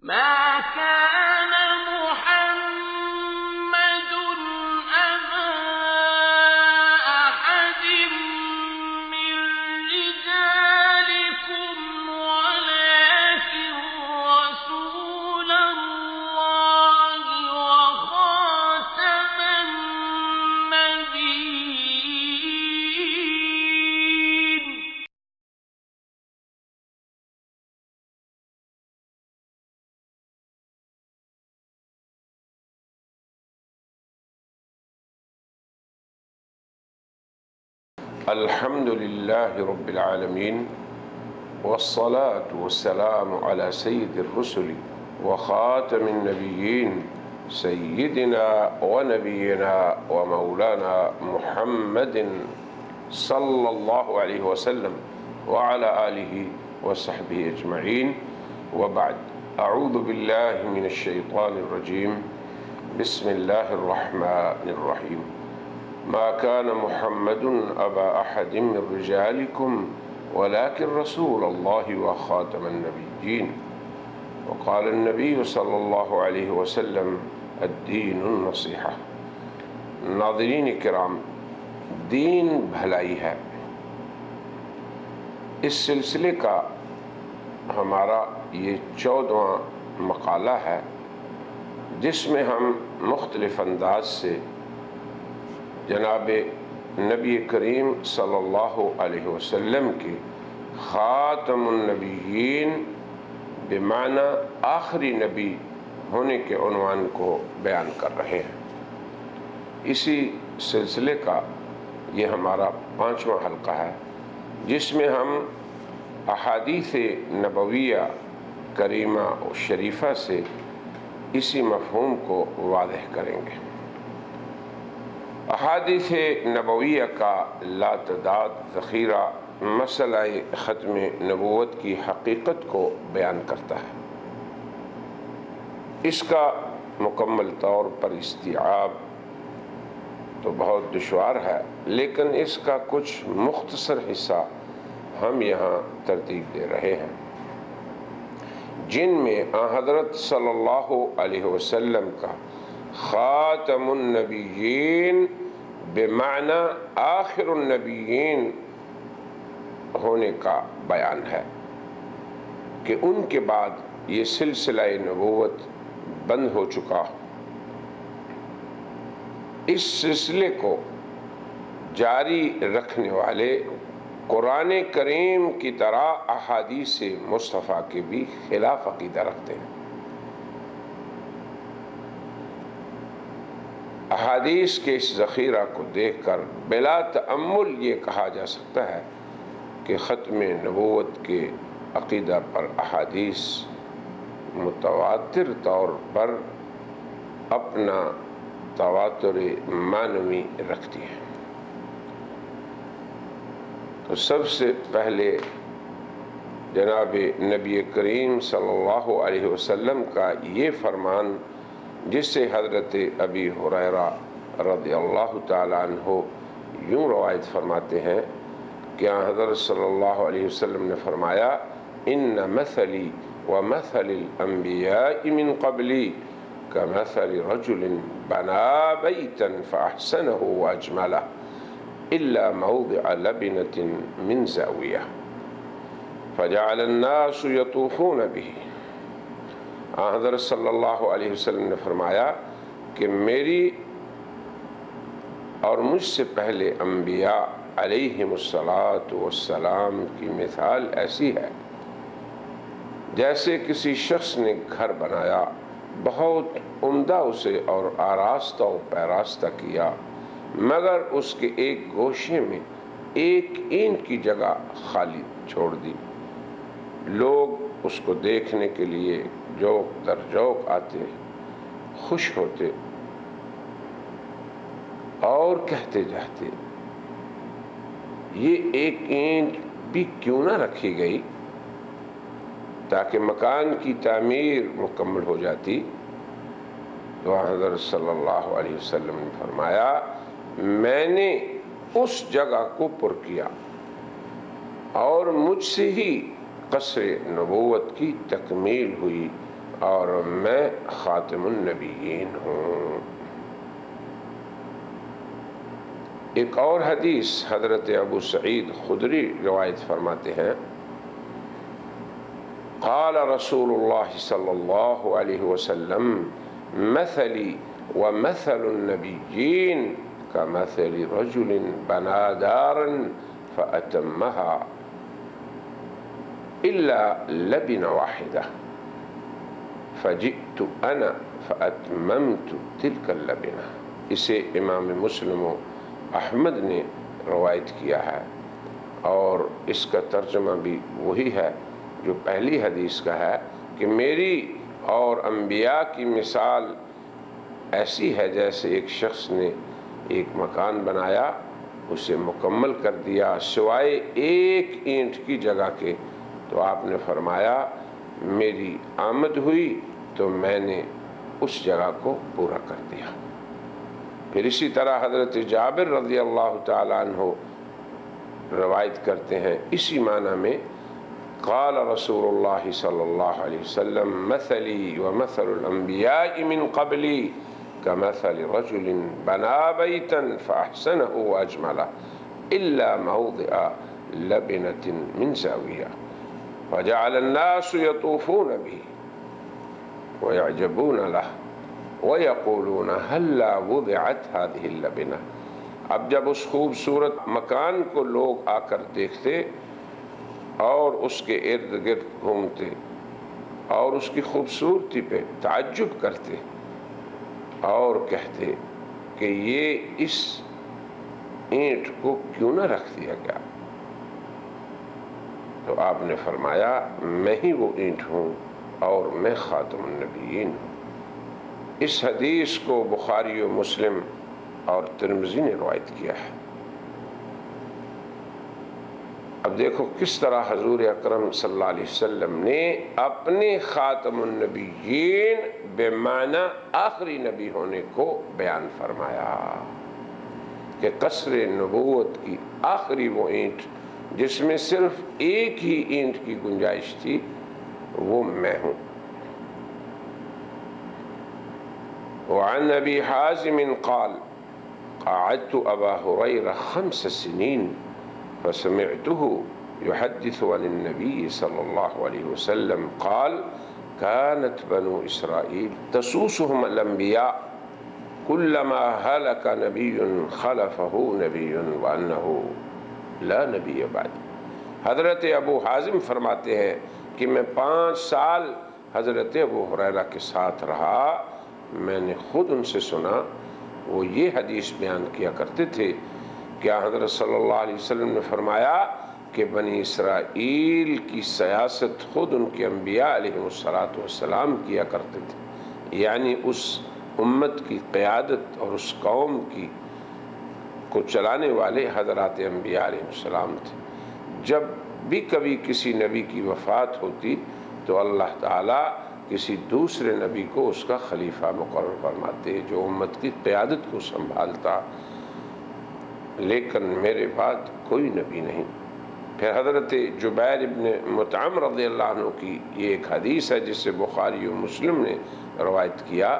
ما كان محمد أبا أحد من رجالكم ولكن رسول الله وخاتم النبيين. الحمد لله رب العالمين والصلاة والسلام على سيد الرسل وخاتم النبيين سيدنا ونبينا ومولانا محمد صلى الله عليه وسلم وعلى آله وصحبه أجمعين وبعد. أعوذ بالله من الشيطان الرجيم. بسم الله الرحمن الرحيم. ما كان محمد أبا أحد من رجالكم ولكن رسول الله وخاتم النبيين. وقال النبي صلى الله عليه وسلم الدين النصيحة. ناظرین کرام، دین بھلائی ہے، اس سلسلے کا ہمارا یہ 14واں مقالہ ہے جس میں ہم مختلف انداز سے جناب نبی کریم صلی اللہ علیہ وسلم کے خاتم النبیین بمعنی آخری نبی ہونے کے عنوان کو بیان کر رہے ہیں۔ اسی سلسلے کا یہ ہمارا 5واں حلقہ ہے جس میں ہم احادیث نبویہ کریمہ و شریفہ سے اسی مفہوم کو واضح کریں گے۔ احادیث نبویہ کا لاتعداد ذخیرہ مسئلہ ختم نبوت کی حقیقت کو بیان کرتا ہے۔ اس کا مکمل طور پر استیعاب تو بہت دشوار ہے، لیکن اس کا کچھ مختصر حصہ ہم یہاں ترتیب دے رہے ہیں، جن میں حضرت صلی اللہ علیہ وسلم کا خاتم النبیین بمعنی آخر النبیین ہونے کا بیان ہے کہ ان کے بعد یہ سلسلہ نبوت بند ہو چکا۔ اس سلسلے کو جاری رکھنے والے قرآن کریم کی طرح احادیث مصطفیٰ کے بھی خلاف عقیدہ رکھتے ہیں۔ احادیث کے اس ذخیرہ کو دیکھ کر بلا تأمل یہ کہا جا سکتا ہے کہ ختم نبوت کے عقیدہ پر احادیث متواتر طور پر اپنا تواتر معنوی رکھتی ہے۔ تو سب سے پہلے جناب نبی کریم صلی اللہ علیہ وسلم کا یہ فرمان جس سے حضرت ابی ہریرہ رضی اللہ تعالیٰ عنہ یوں روایت فرماتے ہیں کہ حضرت صلی اللہ علیہ وسلم نے فرمایا ان مثلی ومثل الانبیاء من قبلی كمثل رجل بنا بیتا فاحسنه واجمله الا موضع لبنة من زاویہ فجعل الناس يطوفون به۔ حضرت صلی اللہ علیہ وسلم نے فرمایا کہ میری اور مجھ سے پہلے انبیاء علیہم السلام کی مثال ایسی ہے جیسے کسی شخص نے گھر بنایا، بہت عمدہ اسے اور آراستہ و پیراستہ کیا، مگر اس کے ایک گوشے میں ایک اینٹ کی جگہ خالی چھوڑ دی۔ لوگ اس کو دیکھنے کے لیے جوق در جوق آتے، خوش ہوتے اور کہتے جاتے یہ ایک اینٹ بھی کیوں نہ رکھی گئی تاکہ مکان کی تعمیر مکمل ہو جاتی۔ تو حضرت صلی اللہ علیہ وسلم نے فرمایا میں نے اس جگہ کو پر کیا اور مجھ سے ہی قصر نبوت کی تکمیل ہوئی اور میں خاتم النبیین ہوں۔ ایک اور حدیث حضرت ابو سعید خدری روایت فرماتے ہیں، قال رسول اللہ صلی اللہ علیہ وسلم مثلی ومثل النبیین كمثل رجل بنى دارا فأتمها إلا لبنة واحدة فجئت أنا فأتممت تلك اللبنة۔ اسے امام مسلم و احمد نے روایت کیا ہے، اور اس کا ترجمہ بھی وہی ہے جو پہلی حدیث کا ہے کہ میری اور انبیاء کی مثال ایسی ہے جیسے ایک شخص نے ایک مکان بنایا، اسے مکمل کر دیا سوائے ایک اینٹ کی جگہ کے، تو آپ نے فرمایا میری آمد ہوئی تو میں نے اس جگہ کو پورا کر دیا۔ پھر اسی طرح حضرت جابر رضی اللہ تعالیٰ عنہ روایت کرتے ہیں اسی معنی میں، قال رسول اللہ صلی اللہ علیہ وسلم مثلی ومثل الانبیاء من قبلی كمثل رجل بنى بيتا فأحسنه وأجمله إلا موضع لبنة من زاوية فجعل الناس يطوفون به ويعجبون له ويقولون هلا وضعت هذه اللبنة۔ اب جب اس خوبصورت مکان کو لوگ آ کر دیکھتے اور اس کے ارد گرد گھومتے اور اس کی خوبصورتی پہ تعجب کرتے اور کہتے کہ یہ اس اینٹ کو کیوں نہ رکھ دیا گیا، تو آپ نے فرمایا میں ہی وہ اینٹ ہوں اور میں خاتم النبیین ہوں۔ اس حدیث کو بخاری و مسلم اور ترمذی نے روایت کیا ہے۔ اب دیکھو کس طرح حضور اکرم صلی اللہ علیہ وسلم نے اپنے خاتم النبیین بمعنی آخری نبی ہونے کو بیان فرمایا کہ قصر نبوت کی آخری وہ اینٹ جس میں صرف ایک ہی اینٹ کی گنجائش تھی وہ میں ہوں۔ وعن ابی حازم قال قعدت ابا هريرة 5 سنين فسمعته يحدث عن النبي صلى الله عليه وسلم قال كانت بنو إسرائيل تسوسهم الأنبياء كلما هلك نبي خلفه نبي وأنه لا نبي بعد۔ حضرت ابو حازم فرماتے ہیں کہ میں 5 سال حضرت ابو ہریرہ کے ساتھ رہا، میں نے خود ان سے سنا، وہ یہ حدیث بیان کیا کرتے تھے کہ حضرت صلی اللہ علیہ وسلم نے فرمایا کہ بنی اسرائیل کی سیاست خود ان کے انبیاء علیہ السلام کیا کرتے تھے، یعنی اس امت کی قیادت اور اس قوم کی کو چلانے والے حضرات انبیاء علیہ السلام تھے۔ جب بھی کبھی کسی نبی کی وفات ہوتی تو اللہ تعالیٰ کسی دوسرے نبی کو اس کا خلیفہ مقرر فرماتے جو امت کی قیادت کو سنبھالتا، لیکن میرے بعد کوئی نبی نہیں۔ پھر حضرت جبیر ابن مطعم رضی اللہ عنہ کی یہ ایک حدیث ہے جسے بخاری و مسلم نے روایت کیا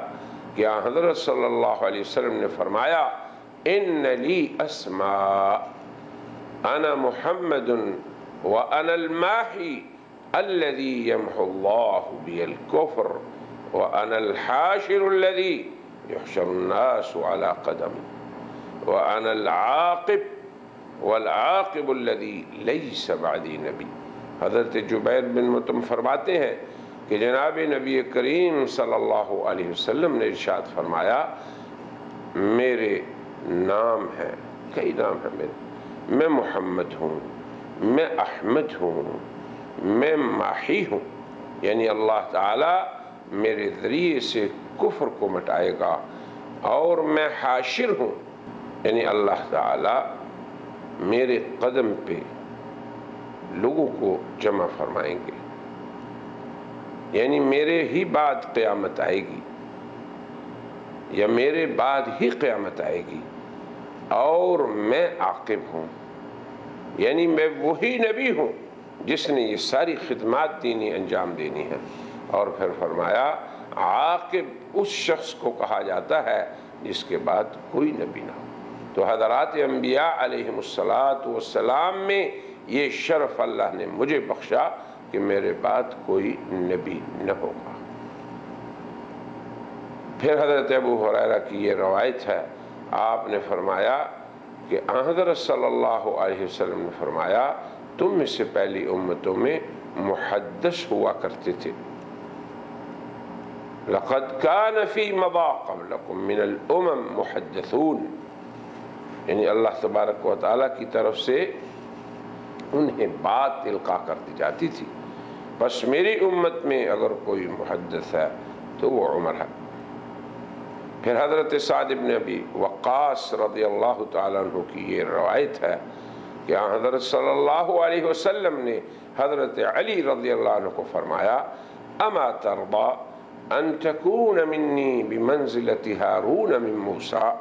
کہ حضرت صلی اللہ علیہ وسلم نے فرمایا ان لی اسماء انا محمد وانا الماحی الذي يمحو الله بي الكفر وانا الحاشر الذي يحشر الناس على قدمي وانا العاقب والعاقب الذي ليس بعدي نبي۔ حضرت جبیر بن مطعم فرماتے ہیں کہ جناب نبی کریم صلی اللہ علیہ وسلم نے ارشاد فرمایا میرے نام ہیں، کئی نام ہیں میرے، میں محمد ہوں، میں احمد ہوں، میں ماحی ہوں، یعنی اللہ تعالیٰ میرے ذریعے سے کفر کو مٹائے گا، اور میں حاشر ہوں، یعنی اللہ تعالیٰ میرے قدم پہ لوگوں کو جمع فرمائیں گے، یعنی میرے ہی بعد قیامت آئے گی یا میرے بعد ہی قیامت آئے گی، اور میں عاقب ہوں، یعنی میں وہی نبی ہوں جس نے یہ ساری خدمات دینی انجام دینی ہے۔ اور پھر فرمایا عاقب اس شخص کو کہا جاتا ہے جس کے بعد کوئی نبی نہ ہو۔ تو حضرات انبیاء علیہم السلام میں یہ شرف اللہ نے مجھے بخشا کہ میرے بعد کوئی نبی نہ ہوگا۔ پھر حضرت ابو ہریرہ کی یہ روایت ہے، آپ نے فرمایا کہ حضرت صلی اللہ علیہ وسلم نے فرمایا تم میں سے پہلی امتوں میں محدث ہوا کرتے تھے، لقد كان في مضى قبلكم من الامم محدثون، یعنی اللہ تبارک و تعالیٰ کی طرف سے انہیں بات القا کر دی جاتی تھی، بس میری امت میں اگر کوئی محدث ہے تو وہ عمر ہے۔ پھر حضرت سعد بن ابی وقاص رضی اللہ تعالیٰ عنہ کی یہ روایت ہے کہ حضرت صلی اللہ علیہ وسلم نے حضرت علی رضی اللہ عنہ کو فرمایا اما ترضى ان تكون منی بمنزلة ہارون من موسیٰ،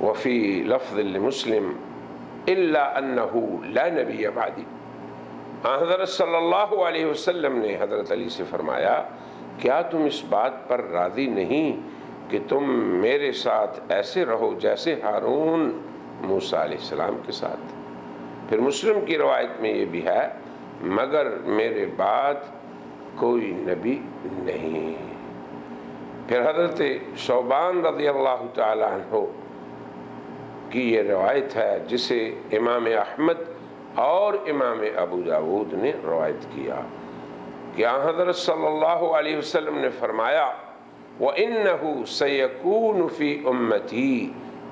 وفی لفظ لمسلم الا انه لا نبی بعدی۔ حضرت صلی اللہ علیہ وسلم نے حضرت علی سے فرمایا کیا تم اس بات پر راضی نہیں کہ تم میرے ساتھ ایسے رہو جیسے ہارون موسیٰ علیہ السلام کے ساتھ؟ پھر مسلم کی روایت میں یہ بھی ہے مگر میرے بعد کوئی نبی نہیں۔ پھر حضرت ثوبان رضی اللہ تعالی عنہ کی یہ روایت ہے جسے امام احمد اور امام ابو داود نے روایت کیا کہ حضرت صلی اللہ علیہ وسلم نے فرمایا وَإِنَّهُ سَيَكُونُ فِي أُمَّتِي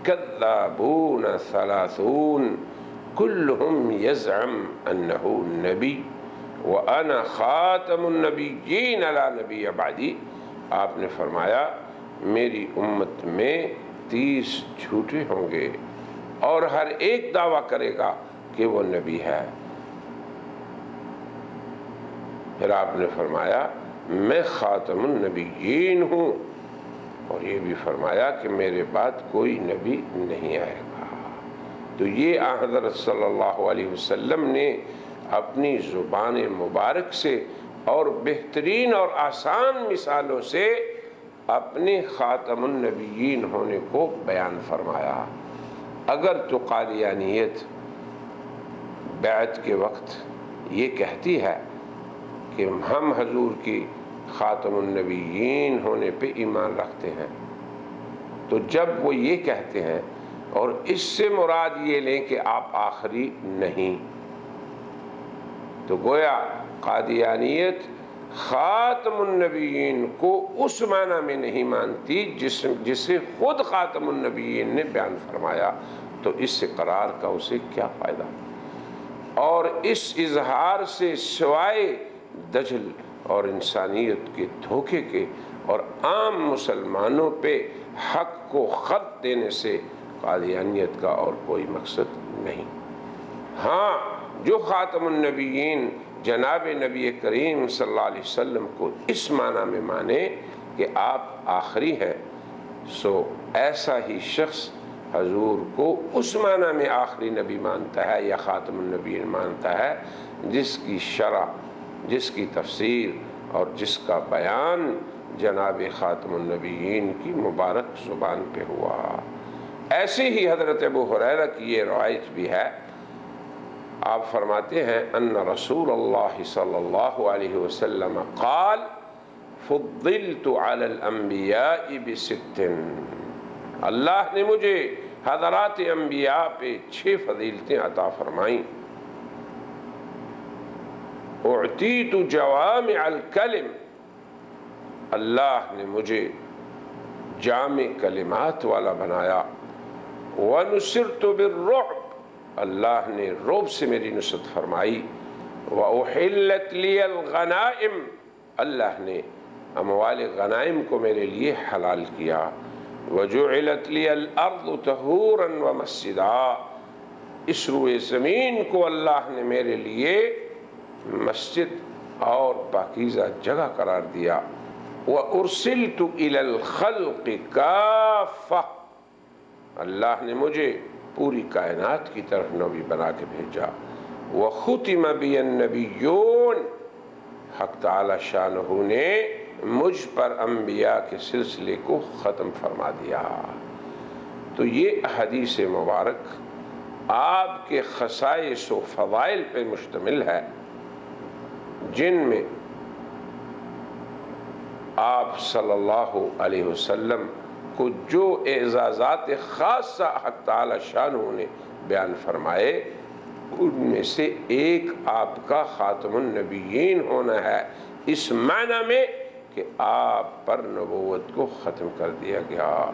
كَذَّابُونَ ثَلَاثُونَ كُلُّهُمْ يَزْعَمُ أَنَّهُ النَّبِيُّ وَأَنَا خَاتَمُ النَّبِيِّينَ لَا نَبِيَّ بَعْدِي۔ آپ نے فرمایا میری امت میں 30 جھوٹے ہوں گے اور ہر ایک دعویٰ کرے گا کہ وہ نبی ہے۔ پھر آپ نے فرمایا میں خاتم النبیین ہوں، اور یہ بھی فرمایا کہ میرے بعد کوئی نبی نہیں آئے گا۔ تو یہ حضرت صلی اللہ علیہ وسلم نے اپنی زبان مبارک سے اور بہترین اور آسان مثالوں سے اپنے خاتم النبیین ہونے کو بیان فرمایا۔ اگر تو قادیانیت بیعت کے وقت یہ کہتی ہے کہ ہم حضور کی خاتم النبیین ہونے پہ ایمان رکھتے ہیں، تو جب وہ یہ کہتے ہیں اور اس سے مراد یہ لیں کہ آپ آخری نہیں، تو گویا قادیانیت خاتم النبیین کو اس معنی میں نہیں مانتی جسے خود خاتم النبیین نے بیان فرمایا، تو اس سے قرار کا اسے کیا فائدہ؟ اور اس اظہار سے سوائے دجل اور انسانیت کے دھوکے کے اور عام مسلمانوں پہ حق کو خط دینے سے قادیانیت کا اور کوئی مقصد نہیں۔ ہاں جو خاتم النبیین جناب نبی کریم صلی اللہ علیہ وسلم کو اس معنی میں مانے کہ آپ آخری ہیں، سو ایسا ہی شخص حضور کو اس معنی میں آخری نبی مانتا ہے یا خاتم النبیین مانتا ہے جس کی شرح، جس کی تفسیر اور جس کا بیان جناب خاتم النبیین کی مبارک زبان پہ ہوا۔ ایسے ہی حضرت ابو ہریرہ کی یہ روایت بھی ہے، آپ فرماتے ہیں ان رسول اللہ صلی اللہ علیہ وسلم قال فضلت علی الانبیاء بست، اللہ نے مجھے حضرات انبیاء پہ 6 فضیلتیں عطا فرمائیں۔ اعطیت جوامع الکلم، اللہ نے مجھے جامع کلمات والا بنایا۔ ونصرت بالرعب، اللہ نے رعب سے میری نصرت فرمائی۔ وأحلت لی الغنائم، اللہ نے اموال غنائم کو میرے لیے حلال کیا۔ وجعلت لی الارض طہورا ومسجدا، اس روئے زمین کو اللہ نے میرے لیے مسجد اور پاکیزہ جگہ قرار دیا۔ وارسلت الی الخلق کافہ، اللہ نے مجھے پوری کائنات کی طرف نبی بنا کے بھیجا۔ وختم بی النبیون، حق تعالی شانہ نے مجھ پر انبیاء کے سلسلے کو ختم فرما دیا۔ تو یہ حدیث مبارک آپ کے خصائص و فضائل پہ مشتمل ہے، جن میں آپ صلی اللہ علیہ وسلم کو جو اعزازات خاصہ حق تعالی شانہ نے بیان فرمائے، ان میں سے ایک آپ کا خاتم النبیین ہونا ہے، اس معنی میں کہ آپ پر نبوت کو ختم کر دیا گیا۔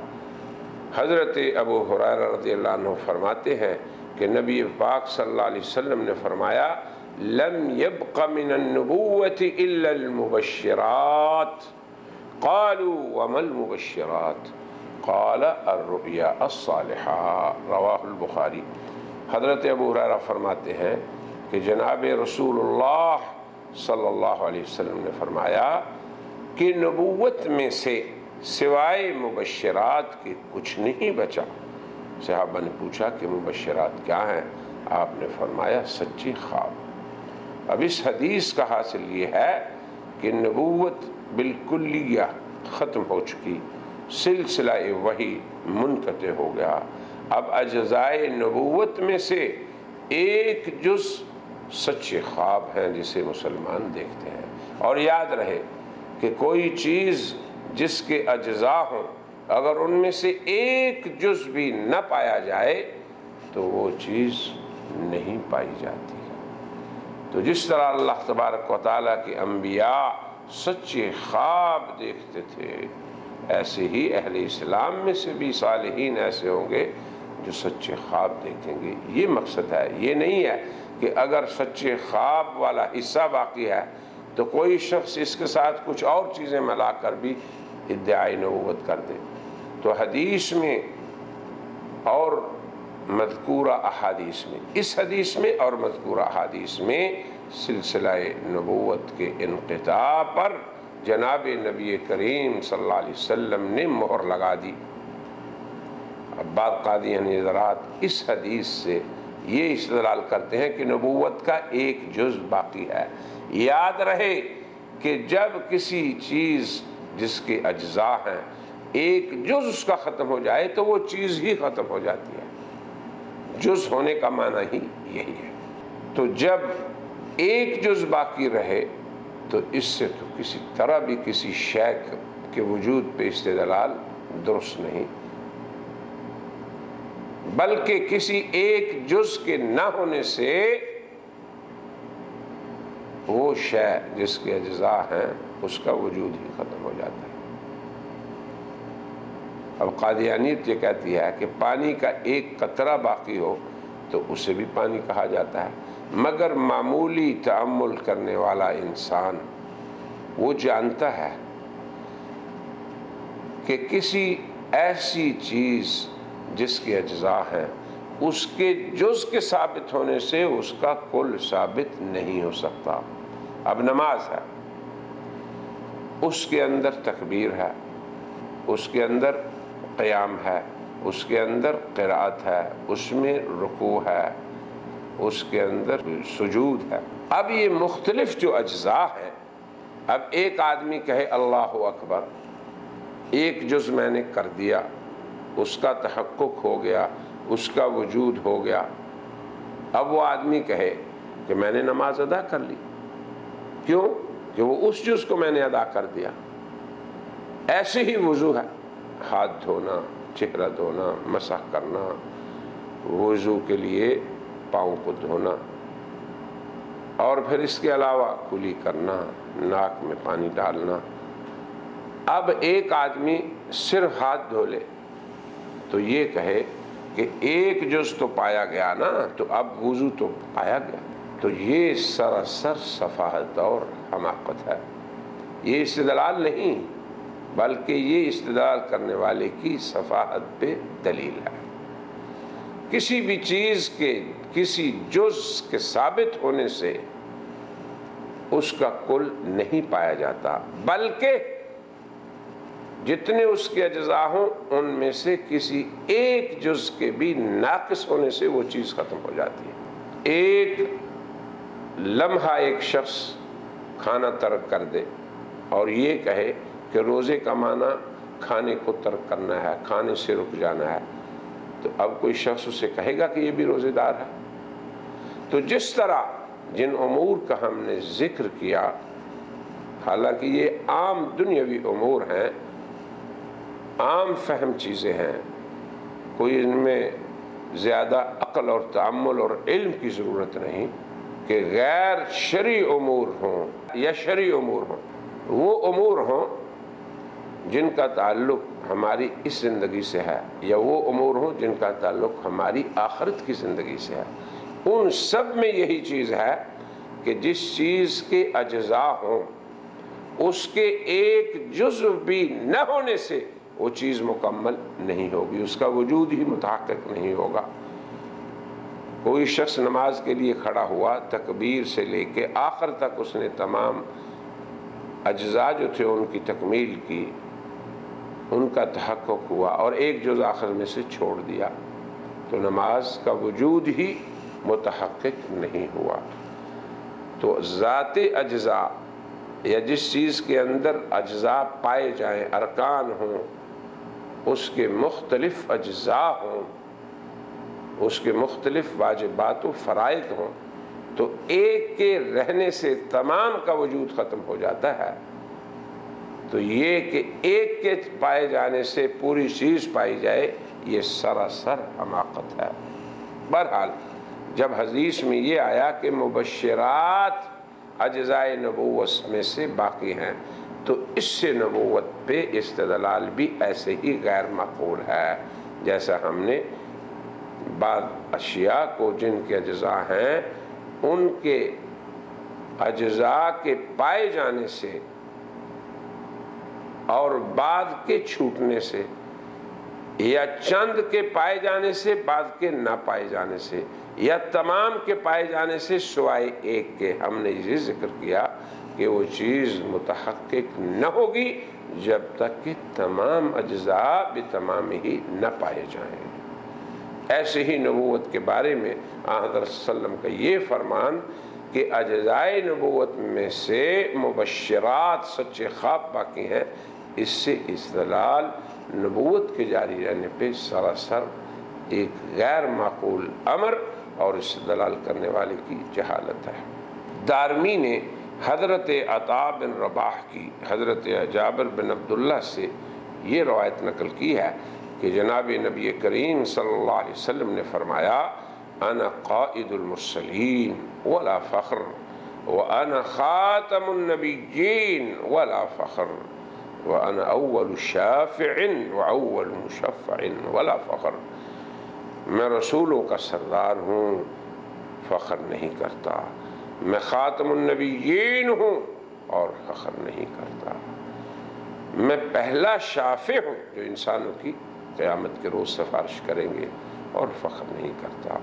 حضرت ابو ہریرہ رضی اللہ عنہ فرماتے ہیں کہ نبی پاک صلی اللہ علیہ وسلم نے فرمایا لم يبق من النبوة الا المبشرات قالوا وما المبشرات قال الرؤيا الصالحة رواہ البخاری۔ حضرت ابو ہریرہ فرماتے ہیں کہ جناب رسول اللہ صلی اللہ علیہ وسلم نے فرمایا کہ نبوت میں سے سوائے مبشرات کے کچھ نہیں بچا۔ صحابہ نے پوچھا کہ مبشرات کیا ہیں؟ آپ نے فرمایا سچی خواب۔ اب اس حدیث کا حاصل یہ ہے کہ نبوت بالکلیہ ختم ہو چکی، سلسلہ وحی منقطع ہو گیا۔ اب اجزائے نبوت میں سے ایک جز سچے خواب ہیں جسے مسلمان دیکھتے ہیں۔ اور یاد رہے کہ کوئی چیز جس کے اجزاء ہوں، اگر ان میں سے ایک جز بھی نہ پایا جائے تو وہ چیز نہیں پائی جاتی۔ تو جس طرح اللہ تبارک و تعالیٰ کے انبیاء سچے خواب دیکھتے تھے، ایسے ہی اہل اسلام میں سے بھی صالحین ایسے ہوں گے جو سچے خواب دیکھیں گے۔ یہ مقصد ہے، یہ نہیں ہے کہ اگر سچے خواب والا حصہ باقی ہے تو کوئی شخص اس کے ساتھ کچھ اور چیزیں ملا کر بھی ادعائی نبوت کر دے۔ تو حدیث میں اور مذکورہ احادیث میں، اس حدیث میں اور مذکورہ احادیث میں سلسلہ نبوت کے انقطاع پر جناب نبی کریم صلی اللہ علیہ وسلم نے مہر لگا دی۔ اب بعض قادیانی حضرات اس حدیث سے یہ استدلال کرتے ہیں کہ نبوت کا ایک جز باقی ہے۔ یاد رہے کہ جب کسی چیز جس کے اجزاء ہیں ایک جز اس کا ختم ہو جائے تو وہ چیز ہی ختم ہو جاتی ہے۔ جز ہونے کا معنی ہی یہی ہے۔ تو جب ایک جز باقی رہے تو اس سے تو کسی طرح بھی کسی شے کے وجود پہ استدلال درست نہیں، بلکہ کسی ایک جز کے نہ ہونے سے وہ شے جس کے اجزاء ہیں اس کا وجود ہی ختم ہو جاتا ہے۔ اب قادیانیت یہ کہتی ہے کہ پانی کا ایک قطرہ باقی ہو تو اسے بھی پانی کہا جاتا ہے، مگر معمولی تأمل کرنے والا انسان وہ جانتا ہے کہ کسی ایسی چیز جس کے اجزاء ہیں اس کے جز کے ثابت ہونے سے اس کا کل ثابت نہیں ہو سکتا۔ اب نماز ہے، اس کے اندر تکبیر ہے، اس کے اندر قیام ہے، اس کے اندر قرأت ہے، اس میں رکوع ہے، اس کے اندر سجود ہے۔ اب یہ مختلف جو اجزاء ہیں، اب ایک آدمی کہے اللہ اکبر، ایک جز میں نے کر دیا، اس کا تحقق ہو گیا، اس کا وجود ہو گیا۔ اب وہ آدمی کہے کہ میں نے نماز ادا کر لی، کیوں؟ کہ وہ اس جز کو میں نے ادا کر دیا۔ ایسے ہی وضو ہے، ہاتھ دھونا، چہرہ دھونا، مسح کرنا، وضو کے لیے پاؤں کو دھونا، اور پھر اس کے علاوہ کلی کرنا، ناک میں پانی ڈالنا۔ اب ایک آدمی صرف ہاتھ دھو لے تو یہ کہے کہ ایک جز تو پایا گیا نا، تو اب وضو تو پایا گیا۔ تو یہ سراسر سفاہت اور حماقت ہے، یہ استدلال نہیں بلکہ یہ استدلال کرنے والے کی سفاہت پہ دلیل ہے۔ کسی بھی چیز کے کسی جز کے ثابت ہونے سے اس کا کل نہیں پایا جاتا، بلکہ جتنے اس کے اجزاء ہوں ان میں سے کسی ایک جز کے بھی ناقص ہونے سے وہ چیز ختم ہو جاتی ہے۔ ایک لمحہ ایک شخص کھانا ترک کر دے اور یہ کہے کہ روزے کا معنی کھانے کو ترک کرنا ہے، کھانے سے رک جانا ہے، تو اب کوئی شخص اسے کہے گا کہ یہ بھی روزے دار ہے؟ تو جس طرح جن امور کا ہم نے ذکر کیا، حالانکہ یہ عام دنیاوی امور ہیں، عام فہم چیزیں ہیں، کوئی ان میں زیادہ عقل اور تأمل اور علم کی ضرورت نہیں کہ غیر شرعی امور ہوں یا شرعی امور ہوں، وہ امور ہوں جن کا تعلق ہماری اس زندگی سے ہے یا وہ امور ہوں جن کا تعلق ہماری آخرت کی زندگی سے ہے، ان سب میں یہی چیز ہے کہ جس چیز کے اجزاء ہوں اس کے ایک جزو بھی نہ ہونے سے وہ چیز مکمل نہیں ہوگی، اس کا وجود ہی متحقق نہیں ہوگا۔ کوئی شخص نماز کے لیے کھڑا ہوا، تکبیر سے لے کے آخر تک اس نے تمام اجزاء جو تھے ان کی تکمیل کی، ان کا تحقق ہوا، اور ایک جز آخر میں سے چھوڑ دیا، تو نماز کا وجود ہی متحقق نہیں ہوا۔ تو ذات اجزاء یا جس چیز کے اندر اجزاء پائے جائیں، ارکان ہوں، اس کے مختلف اجزاء ہوں، اس کے مختلف واجبات و فرائض ہوں، تو ایک کے رہنے سے تمام کا وجود ختم ہو جاتا ہے۔ تو یہ کہ ایک کے پائے جانے سے پوری چیز پائی جائے، یہ سراسر حماقت ہے۔ بہرحال جب حدیث میں یہ آیا کہ مبشرات اجزاء نبوت میں سے باقی ہیں، تو اس سے نبوت پہ استدلال بھی ایسے ہی غیر معقول ہے، جیسا ہم نے بعض اشیاء کو جن کے اجزاء ہیں ان کے اجزاء کے پائے جانے سے اور بعض کے چھوٹنے سے، یا چند کے پائے جانے سے بعض کے نہ پائے جانے سے، یا تمام کے پائے جانے سے سوائے ایک کے، ہم نے یہ ذکر کیا کہ وہ چیز متحقق نہ ہوگی جب تک کہ تمام اجزاء بتمام ہی نہ پائے جائیں۔ ایسے ہی نبوت کے بارے میں حضرت صلی اللہ علیہ وسلم کا یہ فرمان کہ اجزائے نبوت میں سے مبشرات سچے خواب باقی ہیں، اس سے استدلال نبوت کے جاری رہنے پہ سراسر ایک غیر معقول امر اور استدلال کرنے والے کی جہالت ہے۔ دارمی نے حضرت عطا بن رباح کی حضرت جابر بن عبداللہ سے یہ روایت نقل کی ہے کہ جناب نبی کریم صلی اللہ علیہ وسلم نے فرمایا، انا قائد المرسلین ولا فخر، وانا خاتم النبیین ولا فخر، وانا اول شافع واول مشفع ولا فخر۔ میں رسولوں کا سردار ہوں، فخر نہیں کرتا، میں خاتم النبیین ہوں اور فخر نہیں کرتا، میں پہلا شافع ہوں جو انسانوں کی قیامت کے روز سفارش کریں گے اور فخر نہیں کرتا،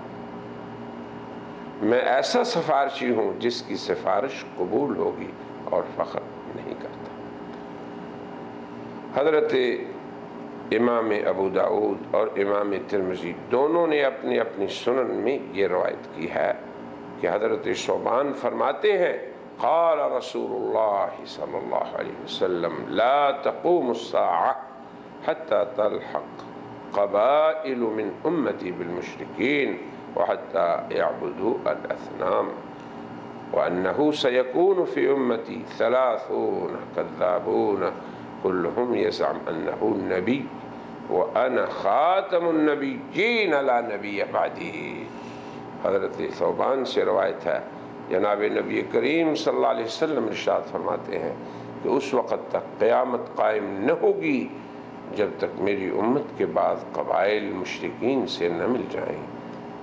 میں ایسا سفارشی ہوں جس کی سفارش قبول ہوگی اور فخر نہیں کرتا۔ حضرت امام ابو داؤد اور امام ترمذی دونوں نے اپنی اپنی سنن میں یہ روایت کی ہے کہ حضرت ثوبان فرماتے ہیں، قال رسول اللہ صلی اللہ علیہ وسلم لا تقوم الساعة حتى تلحق قبائل من امتی بالمشرکین وحتى يعبدوا الاصنام وانه سيكون في امتی 30 كذابون كلهم يزعم انه نبی وانا خاتم النبیین لا نبی بعدی۔ حضرت ثوبان سے روایت ہے، جناب نبی کریم صلی اللہ علیہ وسلم ارشاد فرماتے ہیں کہ اس وقت تک قیامت قائم نہ ہوگی جب تک میری امت کے بعد قبائل مشرکین سے نہ مل جائیں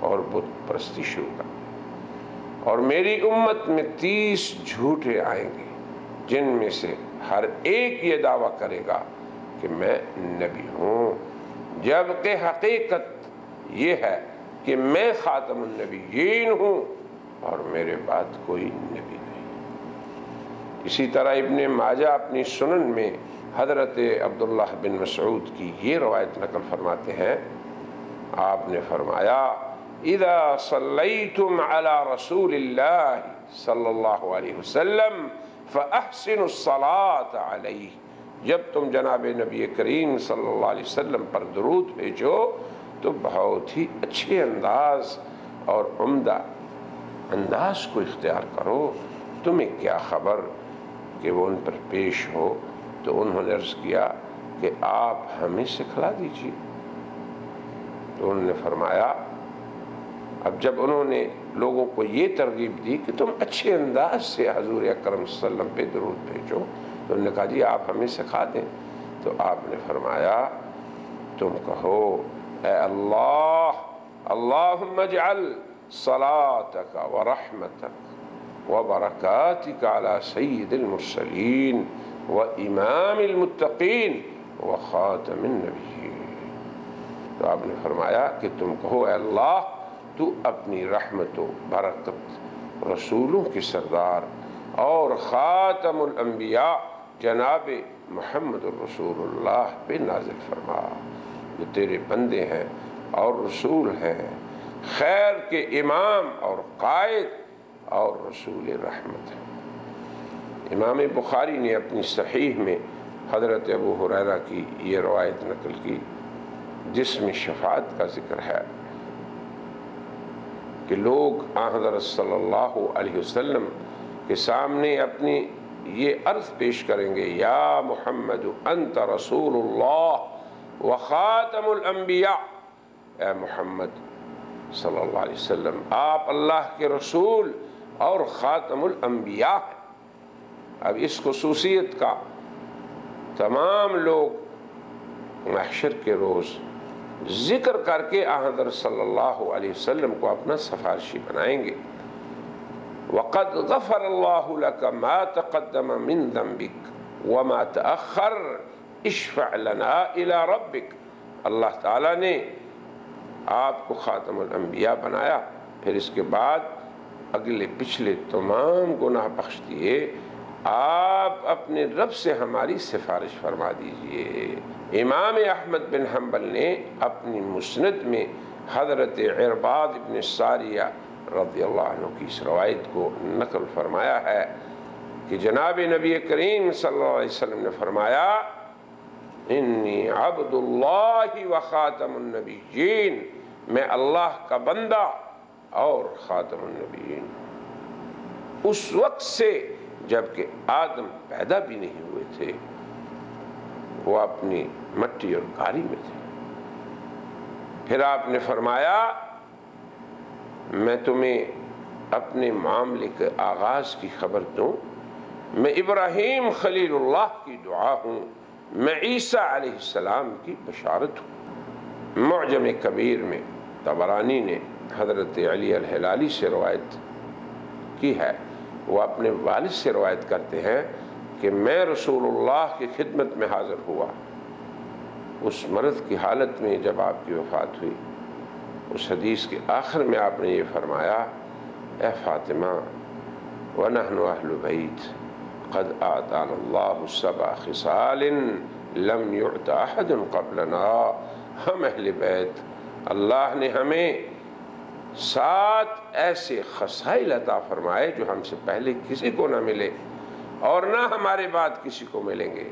اور بت پرستی شروع کر دیں، اور میری امت میں 30 جھوٹے آئیں گے جن میں سے ہر ایک یہ دعویٰ کرے گا کہ میں نبی ہوں، جبکہ حقیقت یہ ہے کہ میں خاتم النبیین ہوں اور میرے بعد کوئی نبی نہیں۔ اسی طرح ابن ماجہ اپنی سنن میں حضرت عبداللہ بن مسعود کی یہ روایت نقل فرماتے ہیں، آپ نے فرمایا، اذا صلیتم علی رسول اللہ صلی اللہ علیہ وسلم فَأَحْسِنُوا الصَّلَاةَ عَلَيْهِ، جب تم جناب نبی کریم صلی اللہ علیہ وسلم پر درود بھیجو تو بہت ہی اچھے انداز اور عمدہ انداز کو اختیار کرو، تمہیں کیا خبر کہ وہ ان پر پیش ہو۔ تو انہوں نے عرض کیا کہ آپ ہمیں سکھلا دیجیے۔ تو انہوں نے فرمایا، اب جب انہوں نے لوگوں کو یہ ترغیب دی کہ تم اچھے انداز سے حضور اکرم صلی اللہ علیہ وسلم پہ درود بھیجو، تو انہوں نے کہا جی آپ ہمیں سکھا دیں۔ تو آپ نے فرمایا تم کہو اے اللہ، اللہم اجعل صلاتک ورحمتک وبرکاتک علی سید المرسلین وامام المتقین وخاتم النبیین۔ تو آپ نے فرمایا کہ تم کہو اے اللہ، تو اپنی رحمت و برکت رسولوں کی سردار اور خاتم الانبیاء جناب محمد الرسول اللہ پہ نازل فرما، جو تیرے بندے ہیں اور رسول ہیں، خیر کے امام اور قائد اور رسول رحمت ہیں۔ امام بخاری نے اپنی صحیح میں حضرت ابو ہریرہ کی یہ روایت نقل کی جس میں شفاعت کا ذکر ہے کہ لوگ آن حضرت صلی اللہ علیہ وسلم کے سامنے اپنی یہ عرض پیش کریں گے، یا محمد انت رسول اللہ وخاتم الانبیاء، اے محمد صلی اللہ علیہ وسلم آپ اللہ کے رسول اور خاتم الانبیاء ہیں۔ اب اس خصوصیت کا تمام لوگ محشر کے روز ذکر کر کے حضرت صلی اللہ علیہ وسلم کو اپنا سفارشی بنائیں گے۔ وَقَدْ غَفَرَ اللَّهُ لَكَ مَا تَقَدَّمَ مِن ذَنبِكَ وَمَا تَأَخَّرَ اشْفَعْ لَنَا إِلَىٰ رَبِّكَ، اللہ تعالیٰ نے آپ کو خاتم الانبیاء بنایا، پھر اس کے بعد اگلے پچھلے تمام گناہ بخش دیے، آپ اپنے رب سے ہماری سفارش فرما دیجئے۔ امام احمد بن حنبل نے اپنی مسند میں حضرت عرباض بن ساریہ رضی اللہ عنہ کی اس روایت کو نقل فرمایا ہے کہ جناب نبی کریم صلی اللہ علیہ وسلم نے فرمایا، انی عبد اللہ و خاتم النبیین، میں اللہ کا بندہ اور خاتم النبیین۔ اس وقت سے جبکہ آدم پیدا بھی نہیں ہوئے تھے، وہ اپنی مٹی اور گاری میں تھے۔ پھر آپ نے فرمایا، میں تمہیں اپنے معاملے کے آغاز کی خبر دوں، میں ابراہیم خلیل اللہ کی دعا ہوں، میں عیسیٰ علیہ السلام کی بشارت ہوں۔ معجم کبیر میں طبرانی نے حضرت علی الہلالی سے روایت کی ہے، وہ اپنے والد سے روایت کرتے ہیں کہ میں رسول اللہ کی خدمت میں حاضر ہوا اس مرض کی حالت میں جب آپ کی وفات ہوئی۔ اس حدیث کے آخر میں آپ نے یہ فرمایا، اے فاطمہ، وَنَحْنُ أَهْلُ بَيْتٍ قَدْ آتَانَ اللَّهُ سَبْعَ خِصَالٍ لَمْ يُعْتَ أَحَدٌ قَبْلَنَا، ہم اہل بیت، اللہ نے ہمیں 7 ایسے خصائل عطا فرمائے جو ہم سے پہلے کسی کو نہ ملے اور نہ ہمارے بعد کسی کو ملیں گے۔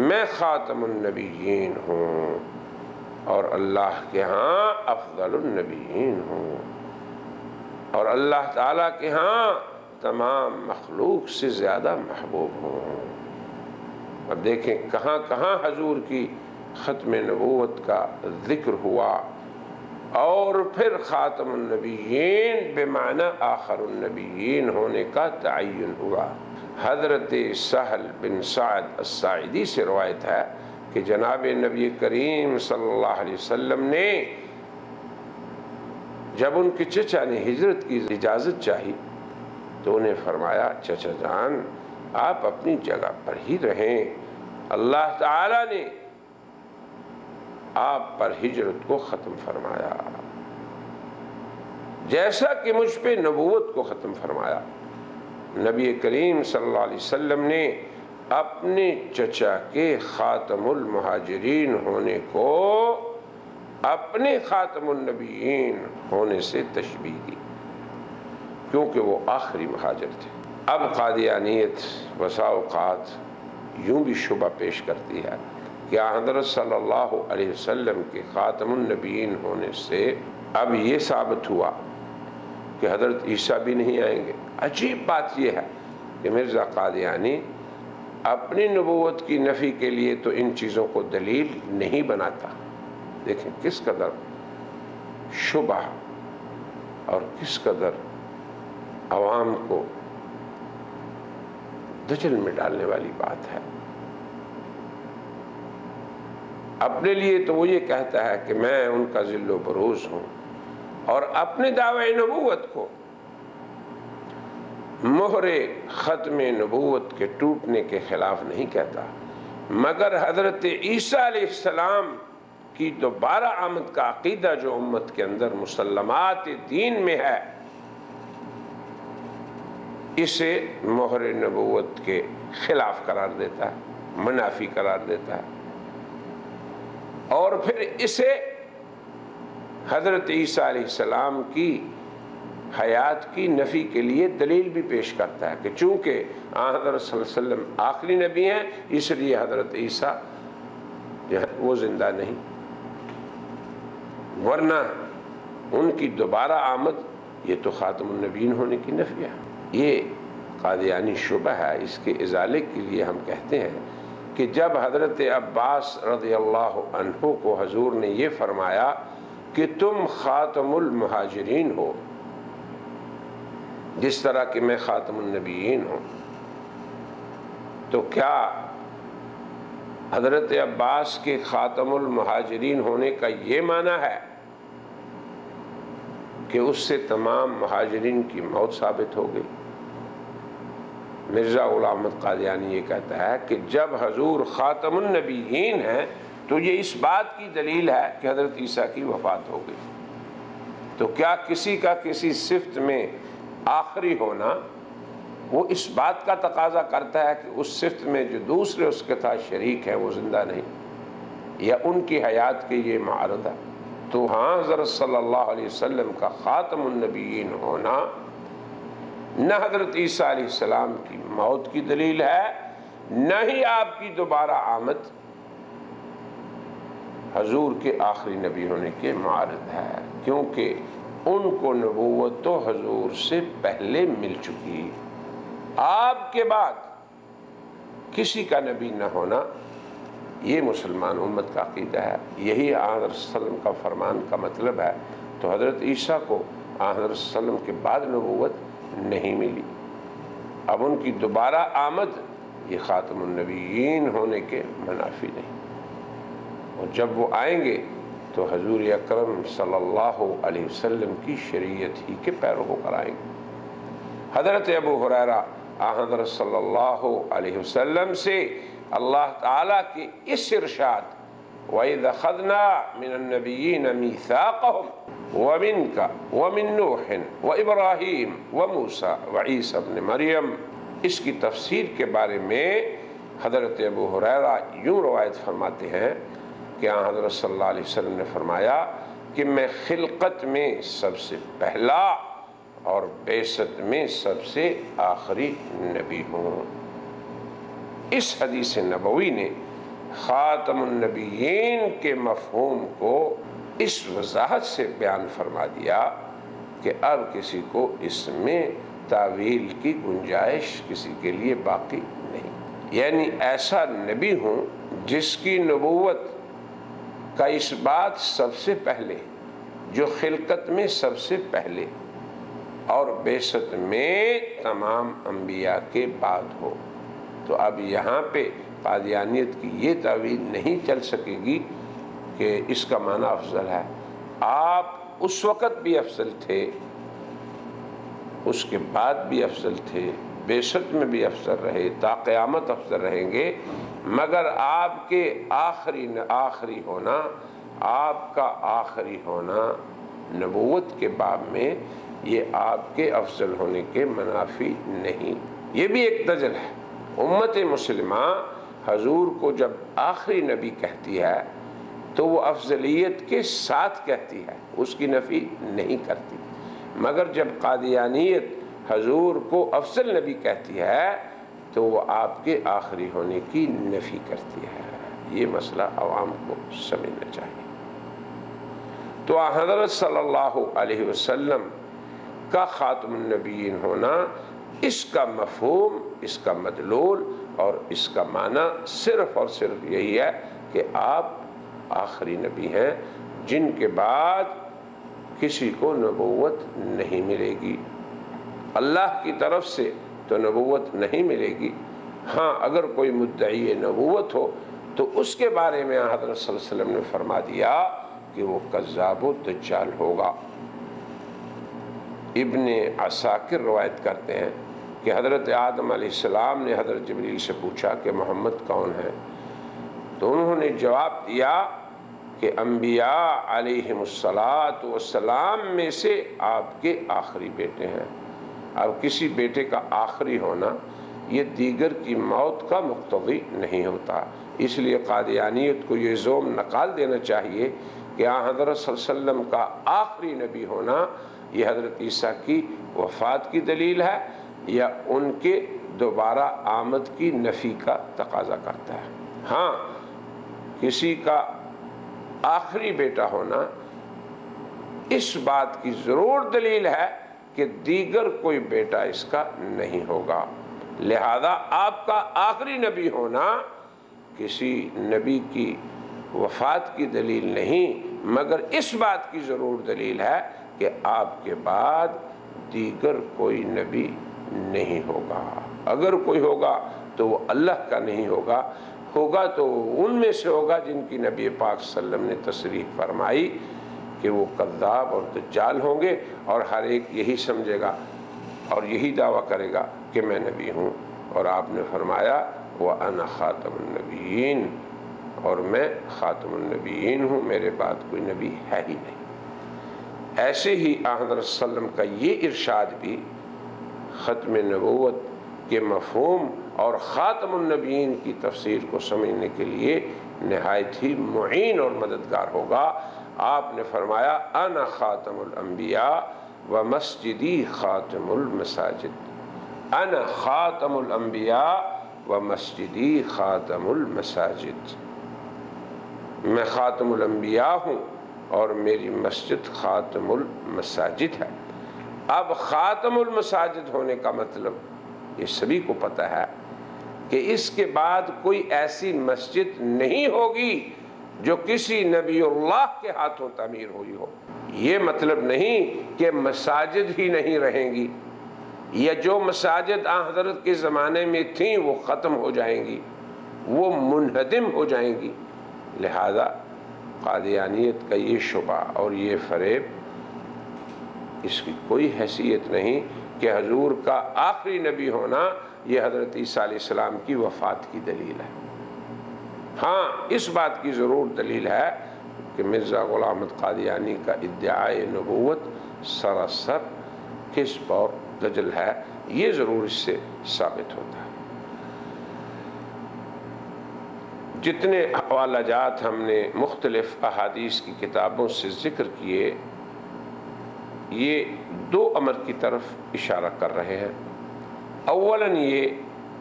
میں خاتم النبیین ہوں اور اللہ کے ہاں افضل النبیین ہوں، اور اللہ تعالیٰ کے ہاں تمام مخلوق سے زیادہ محبوب ہوں۔ اب دیکھیں کہاں کہاں حضور کی ختم نبوت کا ذکر ہوا، اور پھر خاتم النبیین بمعنی آخر النبیین ہونے کا تعین ہوا۔ حضرت سہل بن سعد الساعدی سے روایت ہے کہ جناب نبی کریم صلی اللہ علیہ وسلم نے جب ان کے چچا نے ہجرت کی اجازت چاہی تو انہیں فرمایا، چچا جان آپ اپنی جگہ پر ہی رہیں، اللہ تعالیٰ نے آپ پر ہجرت کو ختم فرمایا جیسا کہ مجھ پہ نبوت کو ختم فرمایا۔ نبی کریم صلی اللہ علیہ وسلم نے اپنے چچا کے خاتم المہاجرین ہونے کو اپنے خاتم النبیین ہونے سے تشبیہ دی، کیونکہ وہ آخری مہاجر تھے۔ اب قادیانیت بسا اوقات یوں بھی شبہ پیش کرتی ہے کہ حضرت صلی اللہ علیہ وسلم کے خاتم النبیین ہونے سے اب یہ ثابت ہوا کہ حضرت عیسیٰ بھی نہیں آئیں گے۔ عجیب بات یہ ہے کہ مرزا قادیانی اپنی نبوت کی نفی کے لیے تو ان چیزوں کو دلیل نہیں بناتا۔ دیکھیں کس قدر شبہ اور کس قدر عوام کو دجل میں ڈالنے والی بات ہے۔ اپنے لیے تو وہ یہ کہتا ہے کہ میں ان کا ذل و بروز ہوں، اور اپنے دعوی نبوت کو مہر ختم نبوت کے ٹوٹنے کے خلاف نہیں کہتا، مگر حضرت عیسیٰ علیہ السلام کی دوبارہ آمد کا عقیدہ جو امت کے اندر مسلمات دین میں ہے، اسے مہر نبوت کے خلاف قرار دیتا ہے، منافی قرار دیتا ہے، اور پھر اسے حضرت عیسیٰ علیہ السلام کی حیات کی نفی کے لیے دلیل بھی پیش کرتا ہے کہ چونکہ حضرت صلی اللہ علیہ وسلم آخری نبی ہیں، اس لیے حضرت عیسیٰ جو ہے وہ زندہ نہیں، ورنہ ان کی دوبارہ آمد یہ تو خاتم النبیین ہونے کی نفی ہے۔ یہ قادیانی شبہ ہے۔ اس کے ازالے کے لیے ہم کہتے ہیں کہ جب حضرت عباس رضی اللہ عنہ کو حضور نے یہ فرمایا کہ تم خاتم المہاجرین ہو جس طرح کہ میں خاتم النبیین ہوں، تو کیا حضرت عباس کے خاتم المہاجرین ہونے کا یہ معنی ہے کہ اس سے تمام مہاجرین کی موت ثابت ہو گئی؟ مرزا غلام احمد قادیانی یہ کہتا ہے کہ جب حضور خاتم النبیین ہیں تو یہ اس بات کی دلیل ہے کہ حضرت عیسیٰ کی وفات ہو گئی، تو کیا کسی کا کسی صفت میں آخری ہونا وہ اس بات کا تقاضا کرتا ہے کہ اس صفت میں جو دوسرے اس کے ساتھ شریک ہیں وہ زندہ نہیں، یا ان کی حیات کے یہ معارض ہے؟ تو ہاں حضرت صلی اللہ علیہ وسلم کا خاتم النبیین ہونا نہ حضرت عیسیٰ علیہ السلام کی موت کی دلیل ہے، نہ ہی آپ کی دوبارہ آمد حضور کے آخری نبی ہونے کے معارض ہے، کیونکہ ان کو نبوت تو حضور سے پہلے مل چکی، آپ کے بعد کسی کا نبی نہ ہونا یہ مسلمان امت کا عقیدہ ہے، یہی حضرت صلی اللہ علیہ وسلم کا فرمان کا مطلب ہے۔ تو حضرت عیسیٰ کو حضرت صلی اللہ علیہ وسلم کے بعد نبوت نہیں ملی، اب ان کی دوبارہ آمد یہ خاتم النبیین ہونے کے منافی نہیں، اور جب وہ آئیں گے تو حضور اکرم صلی اللہ علیہ وسلم کی شریعت ہی کے پیرو ہو کر آئیں گے۔ حضرت ابو ہریرہ حضرت صلی اللہ علیہ وسلم سے اللہ تعالیٰ کے اس ارشاد وَإِذْ أَخَذْنَا مِنَ النَّبِيِّينَ مِيثَاقَهُمْ وَمِنْكَ وَمِن نُوحٍ وَإِبْرَاهِيمَ وَمُوسَىٰ وَعِيسَىٰ ابْنِ مریم، اس کی تفسیر کے بارے میں حضرت ابو ہریرہ یوں روایت فرماتے ہیں کہ حضرت صلی اللہ علیہ وسلم نے فرمایا کہ میں خلقت میں سب سے پہلا اور بعثت میں سب سے آخری نبی ہوں۔ اس حدیث نبوی نے خاتم النبیین کے مفہوم کو اس وضاحت سے بیان فرما دیا کہ اب کسی کو اس میں تعویل کی گنجائش کسی کے لیے باقی نہیں، یعنی ایسا نبی ہوں جس کی نبوت کا اس بات سب سے پہلے، جو خلقت میں سب سے پہلے اور بعثت میں تمام انبیاء کے بعد ہو۔ تو اب یہاں پہ قادیانیت کی یہ تعویل نہیں چل سکے گی کہ اس کا معنی افضل ہے۔ آپ اس وقت بھی افضل تھے، اس کے بعد بھی افضل تھے، بعثت میں بھی افضل رہے، تا قیامت افضل رہیں گے، مگر آپ کے آخری ہونا، آپ کا آخری ہونا نبوت کے باب میں یہ آپ کے افضل ہونے کے منافی نہیں۔ یہ بھی ایک دجل ہے۔ امت مسلمہ حضور کو جب آخری نبی کہتی ہے تو وہ افضلیت کے ساتھ کہتی ہے، اس کی نفی نہیں کرتی، مگر جب قادیانیت حضور کو افضل نبی کہتی ہے تو وہ آپ کے آخری ہونے کی نفی کرتی ہے۔ یہ مسئلہ عوام کو سمجھنا چاہیے۔ تو حضرت صلی اللہ علیہ وسلم کا خاتم النبیین ہونا، اس کا مفہوم، اس کا مدلول اور اس کا معنی صرف اور صرف یہی ہے کہ آپ آخری نبی ہیں جن کے بعد کسی کو نبوت نہیں ملے گی۔ اللہ کی طرف سے تو نبوت نہیں ملے گی، ہاں اگر کوئی مدعی نبوت ہو تو اس کے بارے میں حضرت صلی اللہ علیہ وسلم نے فرما دیا کہ وہ کذاب و دجال ہوگا۔ ابن عساکر روایت کرتے ہیں کہ حضرت آدم علیہ السلام نے حضرت جبریل سے پوچھا کہ محمد کون ہے، تو انہوں نے جواب دیا کہ انبیاء علیہم السلام میں سے آپ کے آخری بیٹے ہیں۔ اب کسی بیٹے کا آخری ہونا یہ دیگر کی موت کا مقتضی نہیں ہوتا، اس لیے قادیانیت کو یہ زوم نکال دینا چاہیے کہ حضرت صلی اللہ علیہ وسلم کا آخری نبی ہونا یہ حضرت عیسیٰ کی وفات کی دلیل ہے یا ان کے دوبارہ آمد کی نفی کا تقاضا کرتا ہے۔ ہاں کسی کا آخری بیٹا ہونا اس بات کی ضرور دلیل ہے کہ دیگر کوئی بیٹا اس کا نہیں ہوگا، لہذا آپ کا آخری نبی ہونا کسی نبی کی وفات کی دلیل نہیں، مگر اس بات کی ضرور دلیل ہے کہ آپ کے بعد دیگر کوئی نبی نہیں ہوگا۔ اگر کوئی ہوگا تو وہ اللہ کا نہیں ہوگا، ہوگا تو ان میں سے ہوگا جن کی نبی پاک صلی اللہ علیہ وسلم نے تصریح فرمائی کہ وہ کذاب اور دجال ہوں گے، اور ہر ایک یہی سمجھے گا اور یہی دعویٰ کرے گا کہ میں نبی ہوں، اور آپ نے فرمایا وَأَنَا خَاتَمُ النَّبِيِّينَ، اور میں خاتم النبیین ہوں، میرے بعد کوئی نبی ہے ہی نہیں۔ ایسے ہی حضرت صلی اللہ علیہ وسلم کا یہ ارشاد بھی ختم نبوت کے مفہوم اور خاتم النبیین کی تفسیر کو سمجھنے کے لیے نہایت ہی معین اور مددگار ہوگا۔ آپ نے فرمایا انا خاتم الانبیاء و مسجدی خاتم المساجد، انا خاتم الانبیاء و مسجدی خاتم المساجد، میں خاتم الانبیاء ہوں اور میری مسجد خاتم المساجد ہے۔ اب خاتم المساجد ہونے کا مطلب یہ سبھی کو پتہ ہے کہ اس کے بعد کوئی ایسی مسجد نہیں ہوگی جو کسی نبی اللہ کے ہاتھوں تعمیر ہوئی ہو۔ یہ مطلب نہیں کہ مساجد ہی نہیں رہیں گی، یا جو مساجد حضرت کے زمانے میں تھیں وہ ختم ہو جائیں گی، وہ منہدم ہو جائیں گی۔ لہذا قادیانیت کا یہ شبہ اور یہ فریب، اس کی کوئی حیثیت نہیں کہ حضور کا آخری نبی ہونا یہ حضرت عیسیٰ علیہ السلام کی وفات کی دلیل ہے۔ ہاں اس بات کی ضرور دلیل ہے کہ مرزا غلام احمد قادیانی کا ادعائے نبوت سراسر کذب اور دجل ہے، یہ ضرور اس سے ثابت ہوتا ہے۔ جتنے حوالہ جات ہم نے مختلف احادیث کی کتابوں سے ذکر کیے، یہ دو امر کی طرف اشارہ کر رہے ہیں۔ اولاً یہ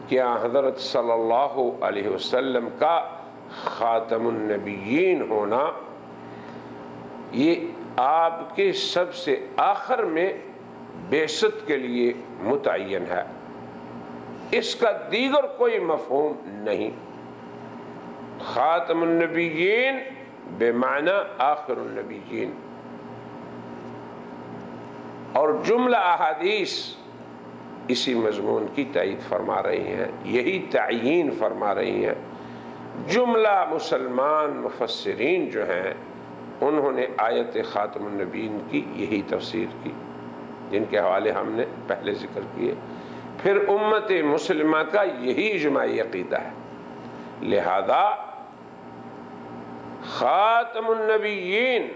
کہ حضرت صلی اللہ علیہ وسلم کا خاتم النبیین ہونا یہ آپ کے سب سے آخر میں بعثت کے لیے متعین ہے، اس کا دیگر کوئی مفہوم نہیں۔ خاتم النبیین بمعنی آخر النبیین، اور جملہ احادیث اسی مضمون کی تائید فرما رہی ہیں، یہی تعیین فرما رہی ہیں۔ جملہ مسلمان مفسرین جو ہیں انہوں نے آیت خاتم النبیین کی یہی تفسیر کی، جن کے حوالے ہم نے پہلے ذکر کیے۔ پھر امت مسلمہ کا یہی اجماعی عقیدہ ہے، لہذا خاتم النبیین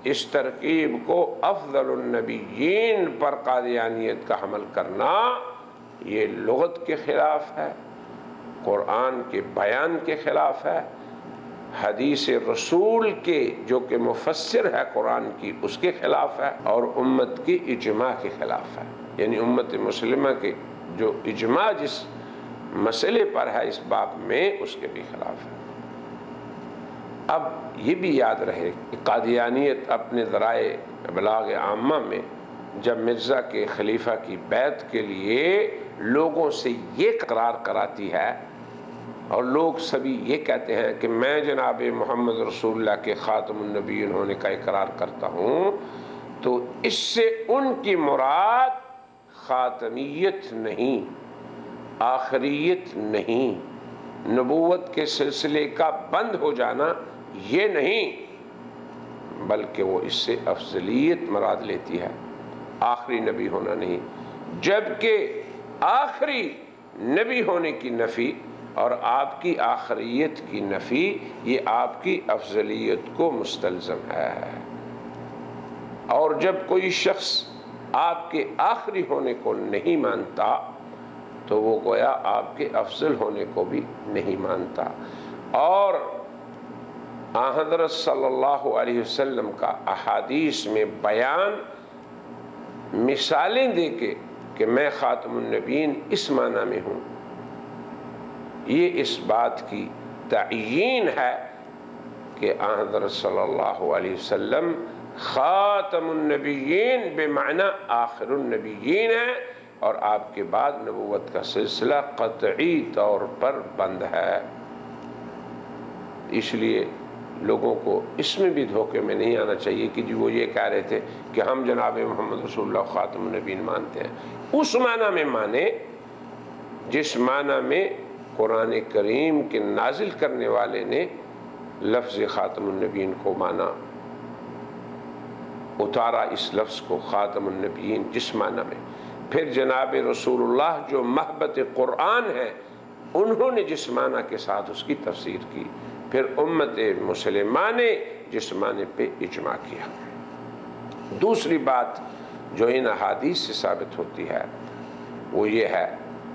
اس ترکیب کو افضل النبیین پر قادیانیت کا حمل کرنا یہ لغت کے خلاف ہے، قرآن کے بیان کے خلاف ہے، حدیث رسول کے جو کہ مفسر ہے قرآن کی اس کے خلاف ہے، اور امت کی اجماع کے خلاف ہے، یعنی امت مسلمہ کے جو اجماع جس مسئلے پر ہے اس باب میں اس کے بھی خلاف ہے۔ اب یہ بھی یاد رہے کہ قادیانیت اپنے ذرائع ابلاغ عامہ میں جب مرزا کے خلیفہ کی بیعت کے لیے لوگوں سے یہ اقرار کراتی ہے، اور لوگ سبھی یہ کہتے ہیں کہ میں جناب محمد رسول اللہ کے خاتم النبیین ہونے کا اقرار کرتا ہوں، تو اس سے ان کی مراد خاتمیت نہیں، آخریت نہیں، نبوت کے سلسلے کا بند ہو جانا یہ نہیں، بلکہ وہ اس سے افضلیت مراد لیتی ہے، آخری نبی ہونا نہیں، جبکہ آخری نبی ہونے کی نفی اور آپ کی آخریت کی نفی یہ آپ کی افضلیت کو مستلزم ہے۔ اور جب کوئی شخص آپ کے آخری ہونے کو نہیں مانتا تو وہ گویا آپ کے افضل ہونے کو بھی نہیں مانتا۔ اور حضرت صلی اللہ علیہ وسلم کا احادیث میں بیان مثالیں دے کے کہ میں خاتم النبیین اس معنی میں ہوں، یہ اس بات کی تعیین ہے کہ حضرت صلی اللہ علیہ وسلم خاتم النبیین بمعنی آخر النبیین ہے، اور آپ کے بعد نبوت کا سلسلہ قطعی طور پر بند ہے۔ اس لیے لوگوں کو اس میں بھی دھوکے میں نہیں آنا چاہیے کہ جی وہ یہ کہہ رہے تھے کہ ہم جناب محمد رسول اللہ خاتم النبیین مانتے ہیں، اس معنی میں مانے جس معنی میں قرآن کریم کے نازل کرنے والے نے لفظ خاتم النبیین کو مانا، اتارا اس لفظ کو خاتم النبیین جس معنی میں، پھر جناب رسول اللہ جو محبت قرآن ہے انہوں نے جس معنی کے ساتھ اس کی تفسیر کی، پھر امت مسلمہ نے جس معنی پہ اجماع کیا۔ دوسری بات جو ان احادیث سے ثابت ہوتی ہے وہ یہ ہے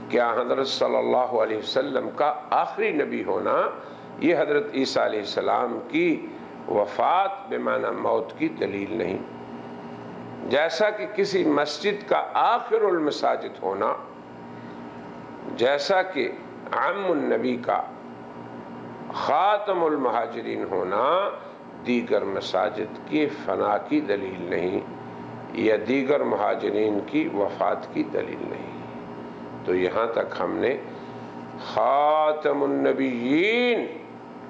کہ حضرت صلی اللہ علیہ وسلم کا آخری نبی ہونا یہ حضرت عیسیٰ علیہ السلام کی وفات بمعنی موت کی دلیل نہیں، جیسا کہ کسی مسجد کا آخر المساجد ہونا، جیسا کہ عم النبی کا خاتم المہاجرین ہونا دیگر مساجد کی فنا کی دلیل نہیں، یا دیگر مہاجرین کی وفات کی دلیل نہیں۔ تو یہاں تک ہم نے خاتم النبیین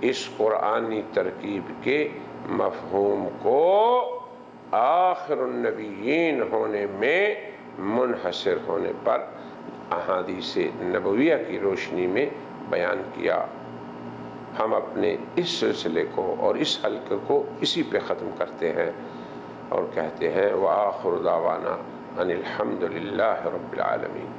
اس قرآنی ترکیب کے مفہوم کو آخر النبیین ہونے میں منحصر ہونے پر احادیث نبویہ کی روشنی میں بیان کیا۔ ہم اپنے اس سلسلے کو اور اس حلقے کو اسی پہ ختم کرتے ہیں اور کہتے ہیں وآخر دعوانا ان الحمد للہ رب العالمین۔